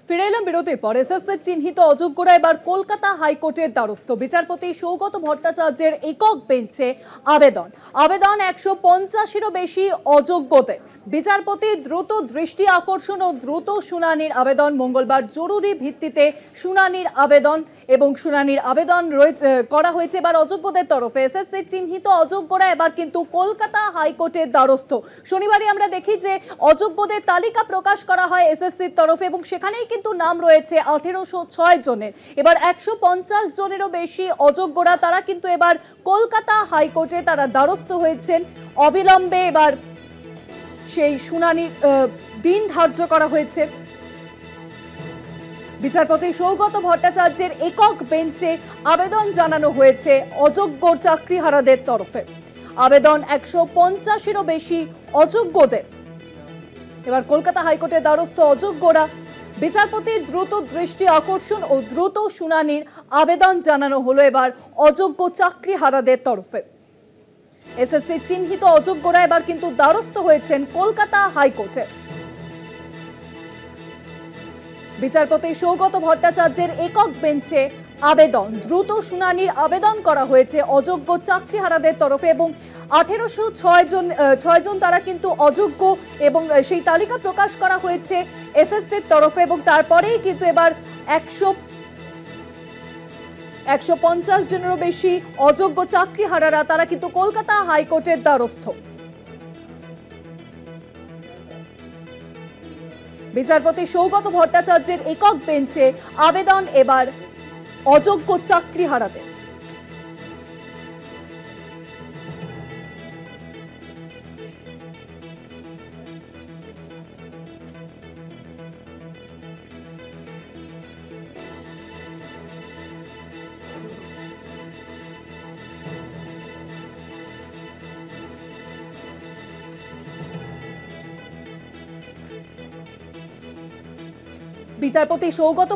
ফিরে এলাম বিরতির পর। এসএসসি চিহ্নিত অযোগ্যরা এবার কলকাতা হাইকোর্টের দ্বারস্থ। বিচারপতি সৌগত ভট্টাচার্যের একক বেঞ্চে আবেদন 150-এরও বেশি অযোগ্যদের। বিচারপতি দ্রুত দৃষ্টি আকর্ষণ ও দ্রুত শুনানির আবেদন। মঙ্গলবার জরুরি ভিত্তিতে শুনানির আবেদন করা হয়েছে এবার অযোগ্যদের তরফে। এসএসসি চিহ্নিত অযোগ্যরা এবার কিন্তু কলকাতা হাইকোর্টের দ্বারস্থ। শনিবারই আমরা দেখি যে অযোগ্যদের তালিকা প্রকাশ করা হয় এসএসসির তরফে এবং সেখানেই কিন্তু নাম রয়েছে 1806 জনের। এবার 150 জনেরও বেশি অযোগ্যরা তারা কিন্তু এবার কলকাতা হাইকোর্টে তারা দ্বারস্থ হয়েছেন। অবিলম্বে এবার সেই শুনানির দিন ধার্য করা হয়েছে। বিচারপতি সৌগত ভট্টাচার্যের একক বেঞ্চে আবেদন জানানো হয়েছে অযোগ্য চাকরিহারাদের তরফে। আবেদন 150-এরও বেশি অযোগ্যদের। এবার কলকাতা হাইকোর্টের দ্বারস্থ অযোগ্যরা। বিচারপতির দ্রুত দৃষ্টি আকর্ষণ ও দ্রুত শুনানির আবেদন জানানো হলো এবার অযোগ্য চাকরিহারাদের তরফে। এসএসসি চিহ্নিত অযোগ্যরা এবার কিন্তু দ্বারস্থ হয়েছেন কলকাতা হাইকোর্টে। বিচারপতি সৌগত ভট্টাচার্যের একক বেঞ্চে আবেদন, দ্রুত শুনানির আবেদন করা হয়েছে অযোগ্য চাকরিহারাদের তরফে এবং 1806 জন তারা কিন্তু অযোগ্য এবং সেই তালিকা প্রকাশ করা হয়েছে এসএসসির তরফে এবং তারপরেই কিন্তু এবার 150 জনেরও বেশি অযোগ্য চাকরিহারারা তারা কিন্তু কলকাতা হাইকোর্টের দ্বারস্থ। বিচারপতি সৌগত ভট্টাচার্যের একক বেঞ্চে আবেদন এবার অযোগ্য চাকরিহারাদের। বিচারপতি সৌগত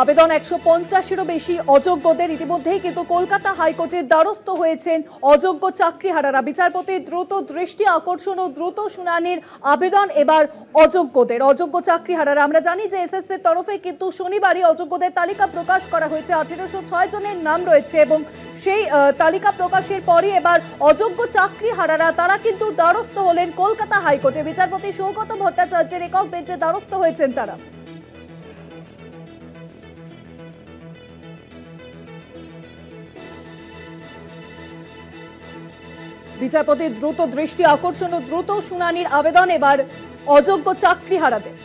আবেদন 150-এরও বেশি অযোগ্যদের। ইতিমধ্যেই কিন্তু কলকাতা হাইকোর্টের দ্বারস্থ হয়েছেন অযোগ্য চাকরিহারারা। বিচারপতি দ্রুত দৃষ্টি আকর্ষণ ও দ্রুত শুনানির আবেদন এবার অযোগ্যদের, অযোগ্য চাকরিহারারা। আমরা জানি যে এসএসসির তরফে কিন্তু শনিবারই অযোগ্যদের তালিকা প্রকাশ করা হয়েছে। 1806 জনের নাম রয়েছে এবং সেই তালিকা প্রকাশের পরই এবার অযোগ্য চাকরিহারারা তারা কিন্তু দ্বারস্থ হলেন কলকাতা হাইকোর্টে। বিচারপতি সৌগত ভট্টাচার্যের একক বেঞ্চে দ্বারস্থ হয়েছেন তারা। বিচারপতির দ্রুত দৃষ্টি আকর্ষণ ও দ্রুত শুনানির আবেদন এবার অযোগ্য চাকরিহারাদের।